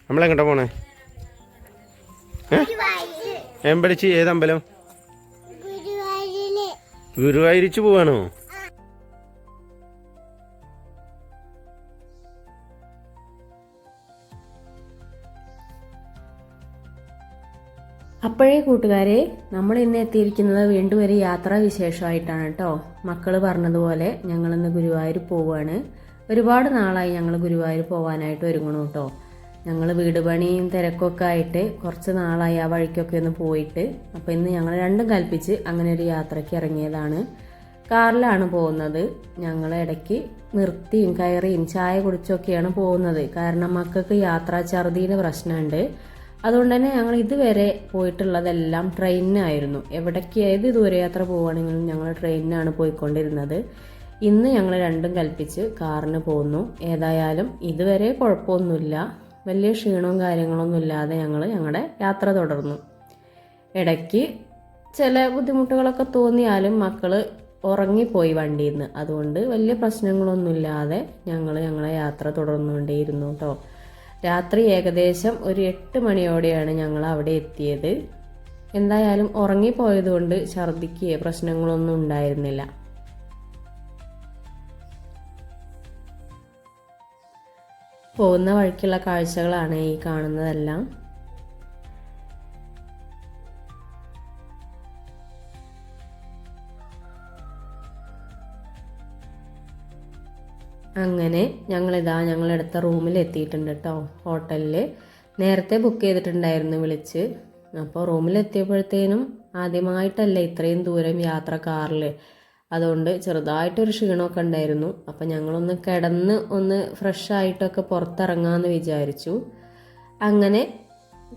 നമ്മളെങ്ങോട്ടാ പോണേ? എമ്പടിച്ച് ഏതമ്പലം? ഗുരുവായൂരിച്ച് പോവാണോ? അപ്പോഴേ കൂട്ടുകാരെ, നമ്മൾ ഇന്ന് എത്തിയിരിക്കുന്നത് വീണ്ടും ഒരു യാത്രാ വിശേഷമായിട്ടാണ് കേട്ടോ. മക്കൾ പറഞ്ഞതുപോലെ ഞങ്ങളിന്ന് ഗുരുവായൂർ പോവുകയാണ്. ഒരുപാട് നാളായി ഞങ്ങൾ ഗുരുവായൂർ പോകാനായിട്ട് ഒരുങ്ങണം കേട്ടോ. ഞങ്ങൾ വീട് പണിയും തിരക്കൊക്കെ ആയിട്ട് കുറച്ച് നാളായി ആ വഴിക്കൊക്കെ ഒന്ന് പോയിട്ട്. അപ്പോൾ ഇന്ന് ഞങ്ങൾ രണ്ടും കൽപ്പിച്ച് അങ്ങനെ ഒരു യാത്രയ്ക്ക് ഇറങ്ങിയതാണ്. കാറിലാണ് പോകുന്നത്. ഞങ്ങൾ ഇടയ്ക്ക് നിർത്തിയും കയറിയും ചായ കുടിച്ചൊക്കെയാണ് പോകുന്നത്. കാരണം മക്കൾക്ക് യാത്രാ ഛർദിയുടെ പ്രശ്നമുണ്ട്. അതുകൊണ്ട് തന്നെ ഞങ്ങൾ ഇതുവരെ പോയിട്ടുള്ളതെല്ലാം ട്രെയിനിനായിരുന്നു. എവിടേക്ക് ഏത് ദൂരയാത്ര പോവുകയാണെങ്കിലും ഞങ്ങൾ ട്രെയിനിനാണ് പോയിക്കൊണ്ടിരുന്നത്. ഇന്ന് ഞങ്ങൾ രണ്ടും കൽപ്പിച്ച് കാറിന് പോകുന്നു. ഏതായാലും ഇതുവരെ കുഴപ്പമൊന്നുമില്ല, വലിയ ക്ഷീണവും കാര്യങ്ങളൊന്നും ഇല്ലാതെ ഞങ്ങൾ ഞങ്ങളുടെ യാത്ര തുടർന്നു. ഇടയ്ക്ക് ചില ബുദ്ധിമുട്ടുകളൊക്കെ തോന്നിയാലും മക്കൾ ഉറങ്ങിപ്പോയി വണ്ടിയിൽ നിന്ന്. അതുകൊണ്ട് വലിയ പ്രശ്നങ്ങളൊന്നുമില്ലാതെ ഞങ്ങൾ ഞങ്ങളെ യാത്ര തുടർന്നുകൊണ്ടേയിരുന്നു കേട്ടോ. രാത്രി ഏകദേശം ഒരു 8 മണിയോടെയാണ് ഞങ്ങൾ അവിടെ എത്തിയത്. എന്തായാലും ഉറങ്ങിപ്പോയതുകൊണ്ട് ഛർദിക്കുകയോ പ്രശ്നങ്ങളൊന്നും ഉണ്ടായിരുന്നില്ല. പോകുന്ന വഴിക്കുള്ള കാഴ്ചകളാണ് ഈ കാണുന്നതെല്ലാം. അങ്ങനെ ഞങ്ങളെടുത്ത റൂമിൽ എത്തിയിട്ടുണ്ട് കേട്ടോ. ഹോട്ടലിൽ നേരത്തെ ബുക്ക് ചെയ്തിട്ടുണ്ടായിരുന്നു വിളിച്ച്. അപ്പോൾ റൂമിലെത്തിയപ്പോഴത്തേനും ആദ്യമായിട്ടല്ല ഇത്രയും ദൂരം യാത്ര കാറിൽ. അതുകൊണ്ട് ചെറുതായിട്ടൊരു ക്ഷീണമൊക്കെ ഉണ്ടായിരുന്നു. അപ്പം ഞങ്ങളൊന്ന് കിടന്ന് ഒന്ന് ഫ്രഷ് ആയിട്ടൊക്കെ പുറത്തിറങ്ങാമെന്ന് വിചാരിച്ചു. അങ്ങനെ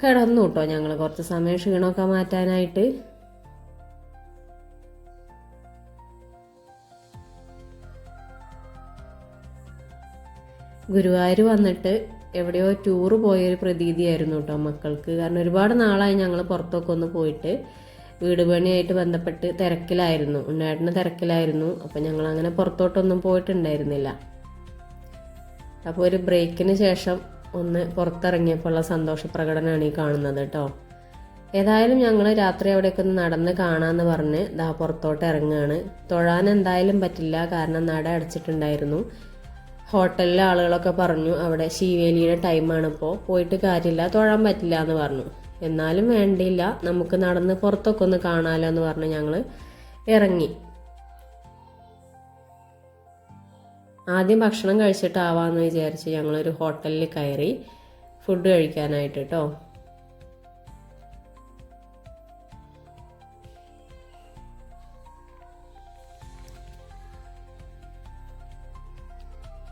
കിടന്നു കേട്ടോ ഞങ്ങൾ കുറച്ച് സമയം ക്ഷീണമൊക്കെ മാറ്റാനായിട്ട്. ഗുരുവായൂർ വന്നിട്ട് എവിടെയോ ടൂറ് പോയൊരു പ്രതീതിയായിരുന്നു കേട്ടോ മക്കൾക്ക്. കാരണം ഒരുപാട് നാളായി ഞങ്ങൾ പുറത്തൊക്കെ ഒന്ന് പോയിട്ട്. വീട് പണിയായിട്ട് ബന്ധപ്പെട്ട് തിരക്കിലായിരുന്നു, ഉണ്ണേട്ടന് തിരക്കിലായിരുന്നു. അപ്പം ഞങ്ങൾ അങ്ങനെ പുറത്തോട്ടൊന്നും പോയിട്ടുണ്ടായിരുന്നില്ല. അപ്പോൾ ഒരു ബ്രേക്കിന് ശേഷം ഒന്ന് പുറത്തിറങ്ങിയപ്പോൾ ഉള്ള സന്തോഷ പ്രകടനമാണ് ഈ കാണുന്നത് കേട്ടോ. ഏതായാലും ഞങ്ങൾ രാത്രി അവിടെയൊക്കെ ഒന്ന് നടന്ന് കാണാമെന്ന് പറഞ്ഞ് പുറത്തോട്ട് ഇറങ്ങുകയാണ്. തൊഴാൻ എന്തായാലും പറ്റില്ല, കാരണം നട അടച്ചിട്ടുണ്ടായിരുന്നു. ഹോട്ടലിലെ ആളുകളൊക്കെ പറഞ്ഞു അവിടെ ശീവേലിയുടെ ടൈമാണ്, ഇപ്പോൾ പോയിട്ട് കാര്യമില്ല, തൊഴാൻ പറ്റില്ല എന്ന് പറഞ്ഞു. എന്നാലും വേണ്ടിയില്ല, നമുക്ക് നടന്ന് പുറത്തൊക്കെ ഒന്ന് കാണാമല്ലോ എന്ന് പറഞ്ഞ് ഞങ്ങൾ ഇറങ്ങി. ആദ്യം ഭക്ഷണം കഴിച്ചിട്ടാവാമെന്ന് വിചാരിച്ച് ഞങ്ങളൊരു ഹോട്ടലിൽ കയറി ഫുഡ് കഴിക്കാനായിട്ട് കേട്ടോ.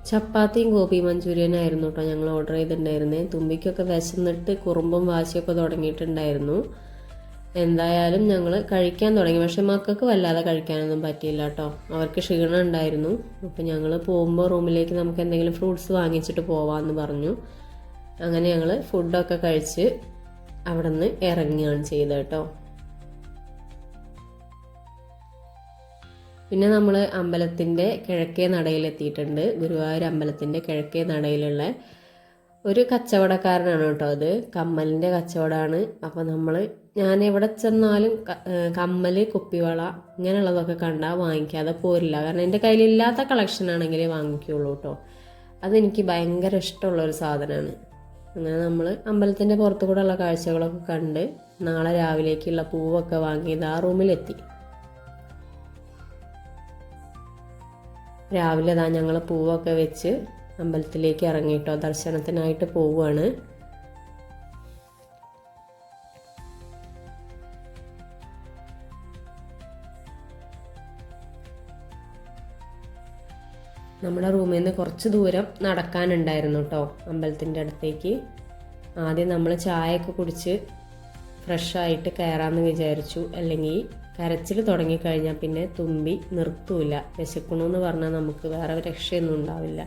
ചപ്പാത്തിയും ഗോപി മഞ്ചൂരിയനായിരുന്നു കേട്ടോ ഞങ്ങൾ ഓർഡർ ചെയ്തിട്ടുണ്ടായിരുന്നേ. തുമ്പിക്കൊക്കെ വിശന്നിട്ട് കുറുമ്പും വാശിയൊക്കെ തുടങ്ങിയിട്ടുണ്ടായിരുന്നു. എന്തായാലും ഞങ്ങൾ കഴിക്കാൻ തുടങ്ങി. പക്ഷെ മക്കൾക്ക് വല്ലാതെ കഴിക്കാനൊന്നും പറ്റിയില്ല കേട്ടോ, അവർക്ക് ക്ഷീണം ഉണ്ടായിരുന്നു. അപ്പം ഞങ്ങൾ പോകുമ്പോൾ റൂമിലേക്ക് നമുക്ക് എന്തെങ്കിലും ഫ്രൂട്ട്സ് വാങ്ങിച്ചിട്ട് പോവാമെന്ന് പറഞ്ഞു. അങ്ങനെ ഞങ്ങൾ ഫുഡൊക്കെ കഴിച്ച് അവിടെ നിന്ന് ഇറങ്ങുകയാണ് ചെയ്തത് കേട്ടോ. പിന്നെ നമ്മൾ അമ്പലത്തിൻ്റെ കിഴക്കേ നടയിലെത്തിയിട്ടുണ്ട്. ഗുരുവായൂർ അമ്പലത്തിൻ്റെ കിഴക്കേ നടയിലുള്ള ഒരു കച്ചവടക്കാരനാണ് കേട്ടോ അത്. കമ്മലിൻ്റെ കച്ചവടമാണ്. അപ്പോൾ ഞാൻ എവിടെ ചെന്നാലും കമ്മൽ, കുപ്പിവള ഇങ്ങനെയുള്ളതൊക്കെ കണ്ടാൽ വാങ്ങിക്കാതെ പോരില്ല. കാരണം എൻ്റെ കയ്യിലില്ലാത്ത കളക്ഷൻ ആണെങ്കിലേ വാങ്ങിക്കുള്ളൂ കേട്ടോ. അതെനിക്ക് ഭയങ്കര ഇഷ്ടമുള്ളൊരു സാധനമാണ്. അങ്ങനെ നമ്മൾ അമ്പലത്തിൻ്റെ പുറത്തു കൂടെ ഉള്ള കാഴ്ചകളൊക്കെ കണ്ട് നാളെ രാവിലേക്കുള്ള പൂവൊക്കെ വാങ്ങിയത് ആ റൂമിലെത്തി. രാവിലെ ഞങ്ങൾ പൂവൊക്കെ വെച്ച് അമ്പലത്തിലേക്ക് ഇറങ്ങിയിട്ടോ, ദർശനത്തിനായിട്ട് പോവുകയാണ്. നമ്മുടെ റൂമിൽ നിന്ന് കുറച്ച് ദൂരം നടക്കാനുണ്ടായിരുന്നു കേട്ടോ അമ്പലത്തിൻ്റെ അടുത്തേക്ക്. ആദ്യം നമ്മൾ ചായയൊക്കെ കുടിച്ച് ഫ്രഷായിട്ട് കയറാമെന്ന് വിചാരിച്ചു. അല്ലെങ്കിൽ കരച്ചിൽ തുടങ്ങിക്കഴിഞ്ഞാൽ പിന്നെ തുമ്പി നിർത്തൂല. വിശക്കണമെന്ന് പറഞ്ഞാൽ നമുക്ക് വേറെ രക്ഷയൊന്നും ഉണ്ടാവില്ല.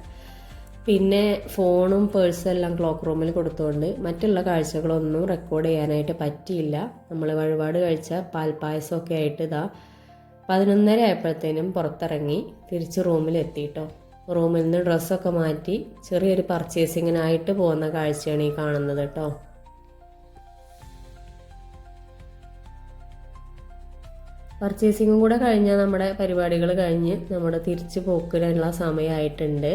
പിന്നെ ഫോണും പേഴ്സും എല്ലാം ക്ലോക്ക് റൂമിൽ കൊടുത്തുകൊണ്ട് മറ്റുള്ള കാഴ്ചകളൊന്നും റെക്കോർഡ് ചെയ്യാനായിട്ട് പറ്റിയില്ല. നമ്മൾ വഴിപാട് കഴിച്ച പാൽപ്പായസമൊക്കെ ആയിട്ട് 11:30 ആയപ്പോഴത്തേനും പുറത്തിറങ്ങി തിരിച്ച് റൂമിലെത്തിയിട്ടോ. റൂമിൽ നിന്ന് ഡ്രസ്സൊക്കെ മാറ്റി ചെറിയൊരു പർച്ചേസിങ്ങിനായിട്ട് പോകുന്ന കാഴ്ചയാണ് ഈ കാണുന്നത് കേട്ടോ. പർച്ചേസിങ്ങും കൂടെ കഴിഞ്ഞാൽ നമ്മുടെ പരിപാടികൾ കഴിഞ്ഞ് നമ്മുടെ തിരിച്ച് പോക്കിനുള്ള സമയമായിട്ടുണ്ട്.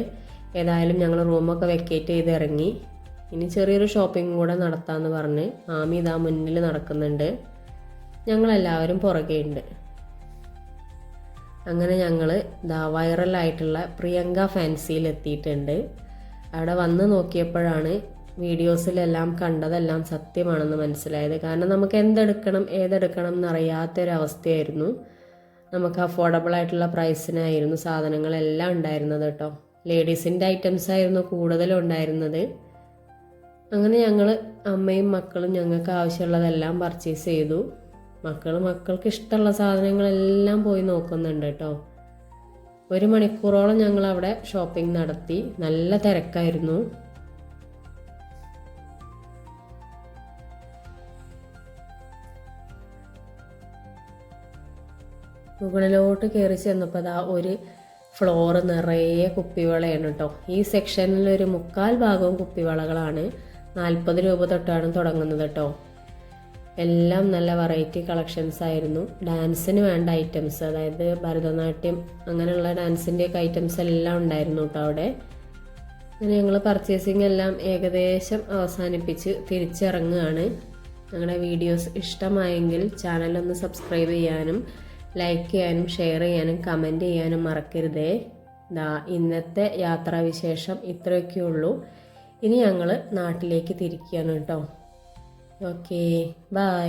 ഏതായാലും ഞങ്ങൾ റൂമൊക്കെ വെക്കേറ്റ് ചെയ്ത് ഇറങ്ങി. ഇനി ചെറിയൊരു ഷോപ്പിംഗ് കൂടെ നടത്താമെന്ന് പറഞ്ഞ് ആമി ഇതാ മുന്നിൽ നടക്കുന്നുണ്ട്, ഞങ്ങളെല്ലാവരും പുറകെ ഉണ്ട്. അങ്ങനെ ഞങ്ങൾ ഇതാ വൈറലായിട്ടുള്ള പ്രിയങ്ക ഫാൻസിയിൽ എത്തിയിട്ടുണ്ട്. അവിടെ വന്ന് നോക്കിയപ്പോഴാണ് വീഡിയോസിലെല്ലാം കണ്ടതെല്ലാം സത്യമാണെന്ന് മനസ്സിലായത്. കാരണം നമുക്ക് എന്തെടുക്കണം ഏതെടുക്കണം എന്നറിയാത്തൊരവസ്ഥയായിരുന്നു. നമുക്ക് അഫോർഡബിൾ ആയിട്ടുള്ള പ്രൈസിനായിരുന്നു സാധനങ്ങളെല്ലാം ഉണ്ടായിരുന്നത് കേട്ടോ. ലേഡീസിൻ്റെ ഐറ്റംസ് ആയിരുന്നു കൂടുതലും ഉണ്ടായിരുന്നത്. അങ്ങനെ ഞങ്ങൾ അമ്മയും മക്കളും ഞങ്ങൾക്ക് ആവശ്യമുള്ളതെല്ലാം പർച്ചേസ് ചെയ്തു. മക്കൾക്ക് ഇഷ്ടമുള്ള സാധനങ്ങളെല്ലാം പോയി നോക്കുന്നുണ്ട് കേട്ടോ. 1 മണിക്കൂറോളം ഞങ്ങൾ അവിടെ ഷോപ്പിംഗ് നടത്തി. നല്ല തിരക്കായിരുന്നു. മുകളിലോട്ട് കയറി ചെന്നപ്പോൾ അതാ ഒരു ഫ്ലോർ നിറയെ കുപ്പിവളയാണ് കേട്ടോ. ഈ സെക്ഷനിൽ ഒരു 1/4 ഭാഗവും കുപ്പിവളകളാണ്. 40 രൂപ തൊട്ടാണ് തുടങ്ങുന്നത് കേട്ടോ. എല്ലാം നല്ല വെറൈറ്റി കളക്ഷൻസ് ആയിരുന്നു. ഡാൻസിന് വേണ്ട ഐറ്റംസ്, അതായത് ഭരതനാട്യം അങ്ങനെയുള്ള ഡാൻസിൻ്റെയൊക്കെ ഐറ്റംസ് എല്ലാം ഉണ്ടായിരുന്നു കേട്ടോ അവിടെ. അങ്ങനെ ഞങ്ങൾ പർച്ചേസിങ് എല്ലാം ഏകദേശം അവസാനിപ്പിച്ച് തിരിച്ചിറങ്ങുകയാണ്. ഞങ്ങളുടെ വീഡിയോസ് ഇഷ്ടമായെങ്കിൽ ചാനലൊന്ന് സബ്സ്ക്രൈബ് ചെയ്യാനും ലൈക്ക് ചെയ്യാനും ഷെയർ ചെയ്യാനും കമൻറ്റ് ചെയ്യാനും മറക്കരുതേ. ഇന്നത്തെ യാത്രാവിശേഷം ഇത്രയൊക്കെ ഉള്ളൂ. ഇനി ഞങ്ങൾ നാട്ടിലേക്ക് തിരിക്കുകയാണ് കേട്ടോ. Okay, by.